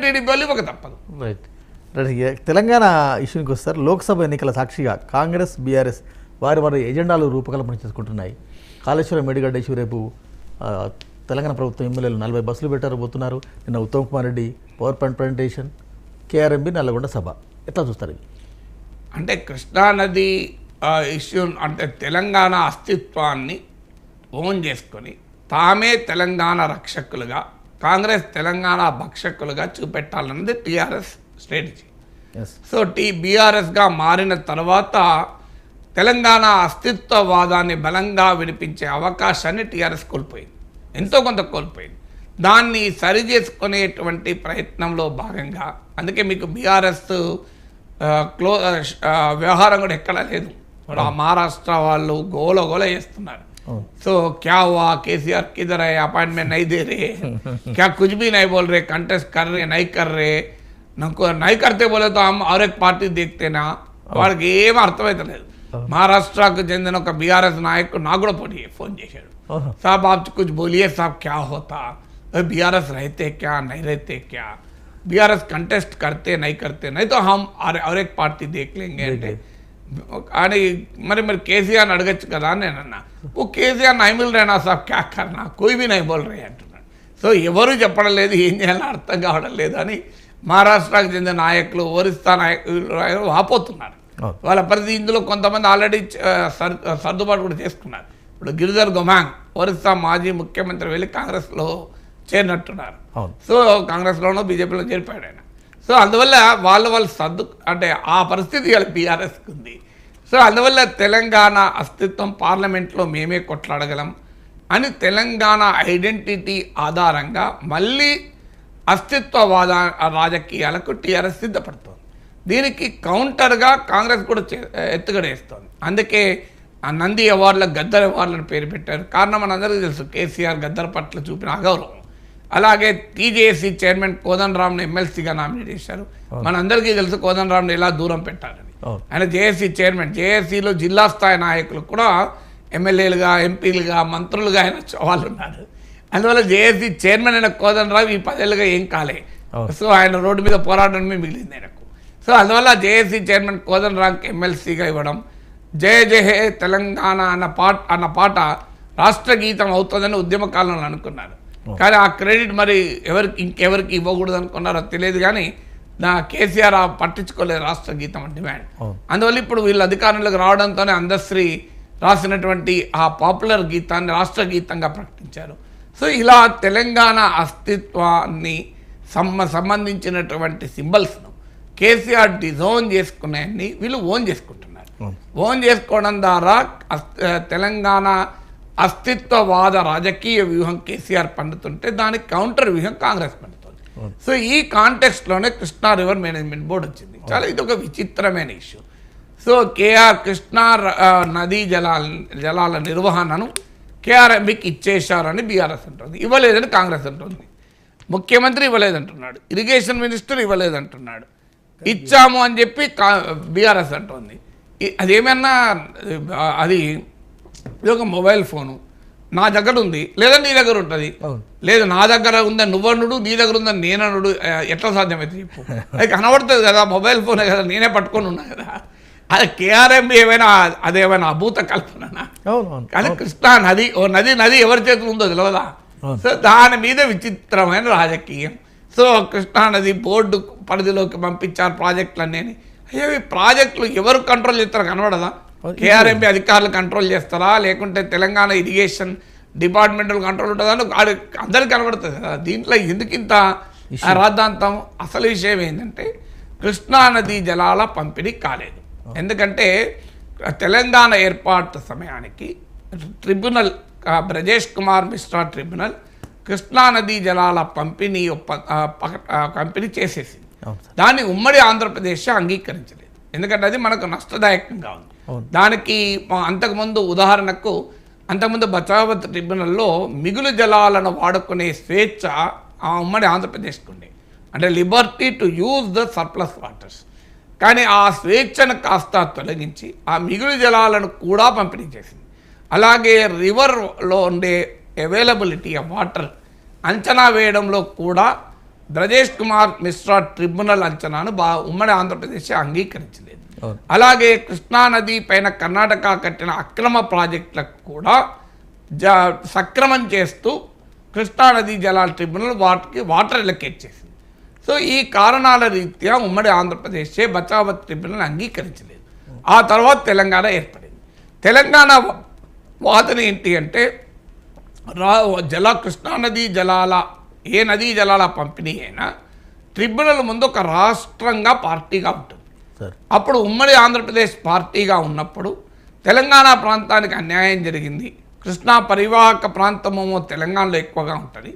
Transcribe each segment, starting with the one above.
TDP వాళ్ళు ఇవ్వక తప్పదు. రైట్. తెలంగాణ ఇష్యూకి వస్తారు. లోక్సభ ఎన్నికల సాక్షిగా కాంగ్రెస్ బీఆర్ఎస్ వారి ఎజెండాలు రూపకల్పన చేసుకుంటున్నాయి. కాళేశ్వరం మేడిగడ్డ ఇష్యూ రేపు తెలంగాణ ప్రభుత్వం ఎమ్మెల్యేలు 40 బస్సులు పెట్టారబోతున్నారు. నిన్న Uttam Kumar Reddy power point presentation, KRMB Nalgonda సభ. ఎట్లా చూస్తారు? అంటే కృష్ణానది ఇష్యూ అంటే తెలంగాణ అస్తిత్వాన్ని ఓన్ చేసుకొని తామే తెలంగాణ రక్షకులుగా, కాంగ్రెస్ తెలంగాణ భక్షకులుగా చూపెట్టాలన్నది టీఆర్ఎస్ స్ట్రాటజీ. సో బీఆర్ఎస్గా మారిన తర్వాత తెలంగాణ అస్తిత్వవాదాన్ని బలంగా వినిపించే అవకాశాన్ని టీఆర్ఎస్ కోల్పోయింది, ఎంతో కొంత కోల్పోయింది. దాన్ని సరిచేసుకునేటువంటి ప్రయత్నంలో భాగంగా అందుకే మీకు బీఆర్ఎస్ వ్యవహారం కూడా ఎక్కడా లేదు. ఇప్పుడు ఆ మహారాష్ట్ర వాళ్ళు గోల చేస్తున్నారు. సో क्या हुआ, केसीआर किधर है, अपॉइंटमेंट नहीं दे रहे, क्या कुछ भी नहीं बोल रहे, कंटेस्ट कर रहे नहीं कर रहे, नहीं करते बोले तो हम और एक पार्टी देखते ना. వాళ్ళకి ఏం అర్థమవుతలేదు. మహారాష్ట్రకు చెందిన ఒక బీఆర్ఎస్ నాయకుడు నాకు కూడా ఫోన్ చేశాడు. సాబ్ आप कुछ बोलिए साहब, क्या होता, बीआरएस रहते क्या नहीं रहते क्या, बीआरएस कंटेस्ट करते नहीं तो हम और एक पार्टी देख लेंगे అంటే అని మరి కేసీఆర్ అడగచ్చు కదా అని నేను అన్నా. ఓ కేసీఆర్ नहीं मिल रहे ना साहब, क्या करना, कोई भी नहीं बोल रहे అంటున్నాడు. సో ఎవరు చెప్పడం లేదు, ఏం చేయాలో అర్థం కావడం లేదు అని మహారాష్ట్రకు చెందిన నాయకులు, ఒరిస్సా నాయకులు వాపోతున్నారు. వాళ్ళ పరిస్థితి ఇందులో కొంతమంది ఆల్రెడీ సర్దుబాటు కూడా చేసుకున్నారు. ఇప్పుడు గిరిధర్ గొమాంగ్ ఒరిస్సా మాజీ ముఖ్యమంత్రి వెళ్ళి కాంగ్రెస్లో చేరినట్టున్నారు. సో కాంగ్రెస్లోనూ బీజేపీలో చేరిపోయాడు ఆయన. సో అందువల్ల వాళ్ళు అంటే ఆ పరిస్థితి ఇవాళ బీఆర్ఎస్కి ఉంది. సో అందువల్ల తెలంగాణ అస్తిత్వం పార్లమెంట్లో మేమే కొట్లాడగలం అని తెలంగాణ ఐడెంటిటీ ఆధారంగా మళ్ళీ అస్తిత్వవాద రాజకీయాలకు టీఆర్ఎస్ సిద్ధపడుతుంది. దీనికి కౌంటర్గా కాంగ్రెస్ కూడా ఎత్తుగడేస్తుంది. అందుకే నంది అవార్డులకు గద్దర్ అవార్డులను పేరు పెట్టారు. కారణం మనందరికీ తెలుసు, కేసీఆర్ గద్దర్ పట్ల చూపిన అగౌరవం. అలాగే టీజేఏసీ చైర్మన్ కోదండరామ్ను ఎమ్మెల్సీగా నామినేట్ చేశారు. మనందరికీ తెలుసు కోదండరామ్ను ఎలా దూరం పెట్టారని. ఆయన జేఏసీ చైర్మన్, జేఏసీలో జిల్లా స్థాయి నాయకులు కూడా ఎమ్మెల్యేలుగా, ఎంపీలుగా, మంత్రులుగా ఆయన వాళ్ళు ఉన్నారు. అందువల్ల జేఏసీ చైర్మన్ అయిన కోదండరామ్ ఈ 10 ఏళ్ళుగా ఏం కాలే. సో ఆయన రోడ్డు మీద పోరాటమే మిగిలింది ఆయనకు. సో అందువల్ల జేఏసీ చైర్మన్ కోదండరామ్కి ఎమ్మెల్సీగా ఇవ్వడం, జయ జయ హే తెలంగాణ అన్న పాట రాష్ట్ర గీతం అవుతుందని ఉద్యమకాలంలో అనుకున్నారు. కానీ ఆ క్రెడిట్ మరి ఇంకెవరికి ఇవ్వకూడదు అనుకున్నారో తెలియదు. కానీ కేసీఆర్ పట్టించుకోలేదు రాష్ట్ర గీతం డిమాండ్. అందువల్ల ఇప్పుడు వీళ్ళు అధికారంలోకి రావడంతోనే అందశ్రీ రాసినటువంటి ఆ పాపులర్ గీతాన్ని రాష్ట్ర గీతంగా ప్రకటించారు. సో ఇలా తెలంగాణ అస్తిత్వాన్ని సంబంధించినటువంటి సింబల్స్ను కేసీఆర్ డిజోన్ చేసుకునేన్ని వీళ్ళు ఓన్ చేసుకుంటున్నారు. ఓన్ చేసుకోవడం ద్వారా తెలంగాణ అస్తిత్వవాద రాజకీయ వ్యూహం కేసీఆర్ పండుతుంటే దానికి కౌంటర్ వ్యూహం కాంగ్రెస్ పండుతుంది. సో ఈ కాంటెక్స్ట్లోనే కృష్ణా రివర్ మేనేజ్మెంట్ బోర్డు వచ్చింది. చాలా ఇది ఒక విచిత్రమైన ఇష్యూ. సో కృష్ణా నదీ జలాల నిర్వహణను కేఆర్ఎంబికి ఇచ్చేశారని బీఆర్ఎస్ అంటుంది, ఇవ్వలేదని కాంగ్రెస్ అంటుంది. ముఖ్యమంత్రి ఇవ్వలేదంటున్నాడు, ఇరిగేషన్ మినిస్టర్ ఇవ్వలేదంటున్నాడు, ఇచ్చాము అని చెప్పి బీఆర్ఎస్ అంటుంది. అదేమన్నా అది ఒక మొబైల్ ఫోను నా దగ్గర ఉంది లేదా నీ దగ్గర ఉంటుంది, లేదు నా దగ్గర ఉందని నువ్వనుడు, నీ దగ్గర ఉందని నేననుడు ఎట్లా సాధ్యమైతే చెప్పు. అది కనబడుతుంది కదా, మొబైల్ ఫోనే కదా, నేనే పట్టుకొని ఉన్నా కదా. అది కేఆర్ఎంబి అదేమైనా అభూత కల్పన. కానీ కృష్ణా నది ఎవరి చేతులు ఉందో తెలియదా. సో దాని మీద విచిత్రమైన రాజకీయం. సో కృష్ణానది బోర్డు పరిధిలోకి పంపించారు ప్రాజెక్టులన్నీ. అయ్యవి ప్రాజెక్టులు ఎవరు కంట్రోల్ చేస్తారో కనబడదా? కేఆర్ఎంబి అధికారులు కంట్రోల్ చేస్తారా, లేకుంటే తెలంగాణ ఇరిగేషన్ డిపార్ట్మెంటల్ కంట్రోల్ ఉంటుందా? అందరికి కనబడుతుంది కదా. దీంట్లో ఎందుకింత రాద్ధాంతం? అసలు విషయం ఏంటంటే కృష్ణానదీ జలాల పంపిణీ కాలేదు. ఎందుకంటే తెలంగాణ ఏర్పాటు సమయానికి ట్రిబ్యునల్, బ్రజేష్ కుమార్ మిశ్రా ట్రిబ్యునల్ కృష్ణానదీ జలాల పంపిణీ చేసేసింది. దాన్ని ఉమ్మడి ఆంధ్రప్రదేశ్ అంగీకరించలేదు, ఎందుకంటే అది మనకు నష్టదాయకంగా ఉంది. దానికి అంతకుముందు ఉదాహరణకు బచావత్ ట్రిబ్యునల్లో మిగులు జలాలను వాడుకునే స్వేచ్ఛ ఆ ఉమ్మడి ఆంధ్రప్రదేశ్కి ఉండే, అంటే Liberty to use the surplus waters. కానీ ఆ స్వేచ్ఛను కాస్త తొలగించి ఆ మిగులు జలాలను కూడా పంపిణీ చేసింది. అలాగే రివర్లో ఉండే అవైలబిలిటీ ఆఫ్ వాటర్ అంచనా వేయడంలో కూడా బ్రజేష్ కుమార్ మిశ్రా ట్రిబ్యునల్ అంచనాను ఉమ్మడి ఆంధ్రప్రదేశ్ అంగీకరించలేదు. అవును. అలాగే కృష్ణానది పైన కర్ణాటక కట్టిన అక్రమ ప్రాజెక్టులకు కూడా సక్రమం చేస్తూ కృష్ణానదీ జలాల ట్రిబ్యునల్ వాటికి వాటర్ ఎలకేట్ చేసింది. సో ఈ కారణాల రీత్యా ఉమ్మడి ఆంధ్రప్రదేశ్ బచావత్ ట్రిబ్యునల్ అంగీకరించలేదు. ఆ తర్వాత తెలంగాణ ఏర్పడింది. తెలంగాణ వాదన ఏంటి అంటే కృష్ణానదీ జలాల ఏ నదీ జలాల పంపిణీ అయినా ట్రిబ్యునల్ ముందు ఒక రాష్ట్రంగా పార్టీగా ఉంటుంది. అప్పుడు ఉమ్మడి ఆంధ్రప్రదేశ్ పార్టీగా ఉన్నప్పుడు తెలంగాణ ప్రాంతానికి అన్యాయం జరిగింది. కృష్ణా పరివాహక ప్రాంతమేమో తెలంగాణలో ఎక్కువగా ఉంటుంది,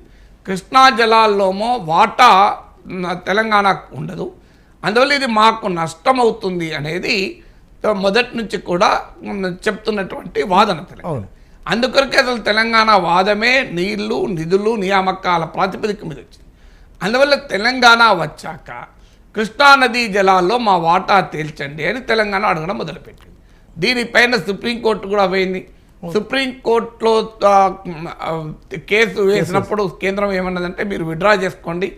కృష్ణా జలాల్లోమో వాటా తెలంగాణకు ఉండదు. అందువల్ల ఇది మాకు నష్టం అవుతుంది అనేది మొదటి నుంచి కూడా చెప్తున్నటువంటి వాదన తెలంగాణ. అందుకొరకే అసలు తెలంగాణ వాదమే నీళ్లు నిధులు నియామకాల ప్రాతిపదిక మీద వచ్చింది. అందువల్ల తెలంగాణ వచ్చాక కృష్ణానదీ జలాల్లో మా వాటా తేల్చండి అని తెలంగాణ అడగడం మొదలుపెట్టింది. దీనిపైన సుప్రీంకోర్టు కూడా పోయింది. సుప్రీంకోర్టులో కేసు వేసినప్పుడు కేంద్రం ఏమన్నదంటే మీరు విత్డ్రా చేసుకోండి,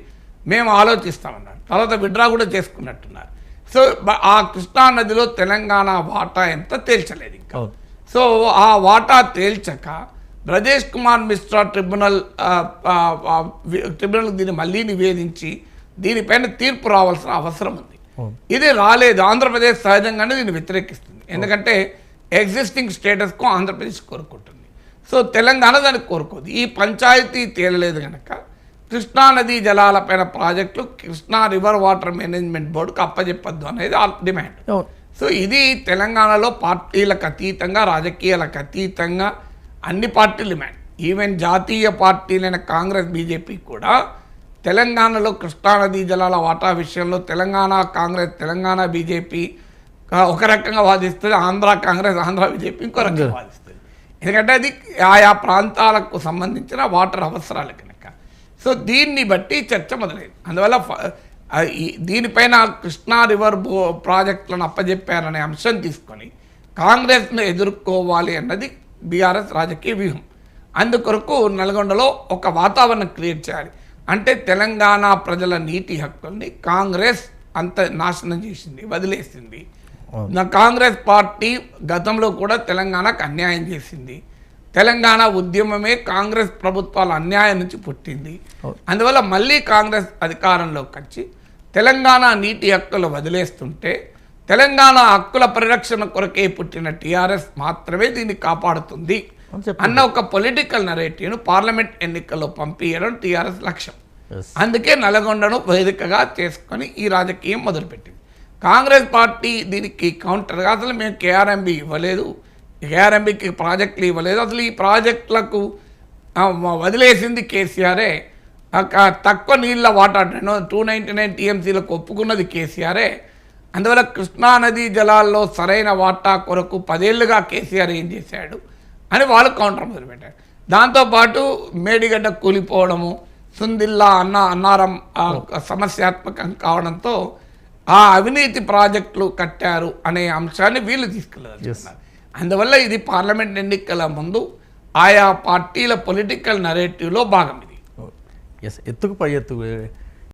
మేము ఆలోచిస్తామన్నారు. తర్వాత విత్డ్రా కూడా చేసుకున్నట్టున్నారు. సో ఆ కృష్ణానదిలో తెలంగాణ వాటా ఎంత తేల్చలేదు ఇంకా. సో ఆ వాటా తేల్చక బ్రజేష్ కుమార్ మిశ్రా ట్రిబ్యునల్ దీన్ని మళ్ళీ నివేదించి దీనిపైన తీర్పు రావాల్సిన అవసరం ఉంది. ఇది రాలేదు. ఆంధ్రప్రదేశ్ సహజంగానే దీన్ని వ్యతిరేకిస్తుంది. ఎందుకంటే ఎగ్జిస్టింగ్ స్టేటస్కు ఆంధ్రప్రదేశ్ కోరుకుంటుంది. సో తెలంగాణ దానికి కోరుకోదు. ఈ పంచాయతీ తేలలేదు కనుక కృష్ణానదీ జలాలపైన ప్రాజెక్టులు కృష్ణా రివర్ వాటర్ మేనేజ్మెంట్ బోర్డుకు అప్పచెప్పద్దు అనేది డిమాండ్. సో ఇది తెలంగాణలో పార్టీలకు అతీతంగా రాజకీయాలకు అతీతంగా అన్ని పార్టీలు డిమాండ్. ఈవెన్ జాతీయ పార్టీలైన కాంగ్రెస్ బీజేపీ కూడా తెలంగాణలో కృష్ణానదీ జలాల వాటా విషయంలో తెలంగాణ కాంగ్రెస్ తెలంగాణ బీజేపీ ఒక రకంగా వాదిస్తుంది, ఆంధ్ర కాంగ్రెస్ ఆంధ్ర బీజేపీ ఇంకో రకంగా వాదిస్తుంది. ఎందుకంటే అది ఆయా ప్రాంతాలకు సంబంధించిన వాటర్ అవసరాలు కనుక. సో దీన్ని బట్టి చర్చ మొదలైంది. అందువల్ల దీనిపైన కృష్ణా రివర్ ప్రాజెక్టులను అప్పజెప్పారనే అంశం తీసుకొని కాంగ్రెస్ను ఎదుర్కోవాలి అన్నది బీఆర్ఎస్ రాజకీయ వ్యూహం. అందుకొరకు నల్గొండలో ఒక వాతావరణం క్రియేట్ చేయాలి. అంటే తెలంగాణ ప్రజల నీటి హక్కుల్ని కాంగ్రెస్ అంత నాశనం చేసింది, వదిలేసింది. కాంగ్రెస్ పార్టీ గతంలో కూడా తెలంగాణకు అన్యాయం చేసింది. తెలంగాణ ఉద్యమమే కాంగ్రెస్ ప్రభుత్వాల అన్యాయం నుంచి పుట్టింది. అందువల్ల మళ్ళీ కాంగ్రెస్ అధికారంలోకి వచ్చి తెలంగాణ నీటి హక్కులు వదిలేస్తుంటే తెలంగాణ హక్కుల పరిరక్షణ కొరకే పుట్టిన టీఆర్ఎస్ మాత్రమే దీన్ని కాపాడుతుంది అన్న ఒక పొలిటికల్ నరేటివ్ను పార్లమెంట్ ఎన్నికల్లో పంపించడం టీఆర్ఎస్ లక్ష్యం. అందుకే నల్గొండను వేదికగా చేసుకొని ఈ రాజకీయం మొదలుపెట్టింది. కాంగ్రెస్ పార్టీ దీనికి కౌంటర్గా అసలు మేము కేఆర్ఎంబి ఇవ్వలేదు, కేఆర్ఎంబికి ప్రాజెక్టులు ఇవ్వలేదు, అసలు ఈ ప్రాజెక్టులకు వదిలేసింది కేసీఆరే, తక్కువ నీళ్ళ వాటర్ 299 టీఎంసీలకు ఒప్పుకున్నది కేసీఆరే. అందువల్ల కృష్ణానదీ జలాల్లో సరైన వాటా కొరకు 10 ఏళ్లుగా కేసీఆర్ ఏం చేశాడు అని వాళ్ళు కౌంటర్ మొదలుపెట్టారు. దాంతోపాటు మేడిగడ్డ కూలిపోవడము, సుందిల్లా అన్నారం సమస్యాత్మకం కావడంతో ఆ అవినీతి ప్రాజెక్టులు కట్టారు అనే అంశాన్ని వీళ్ళు తీసుకెళ్ళారు. అందువల్ల ఇది పార్లమెంట్ ఎన్నికల ముందు ఆయా పార్టీల పొలిటికల్ నరేటివ్లో భాగం ఇది. ఎత్తుకు పై ఎత్తు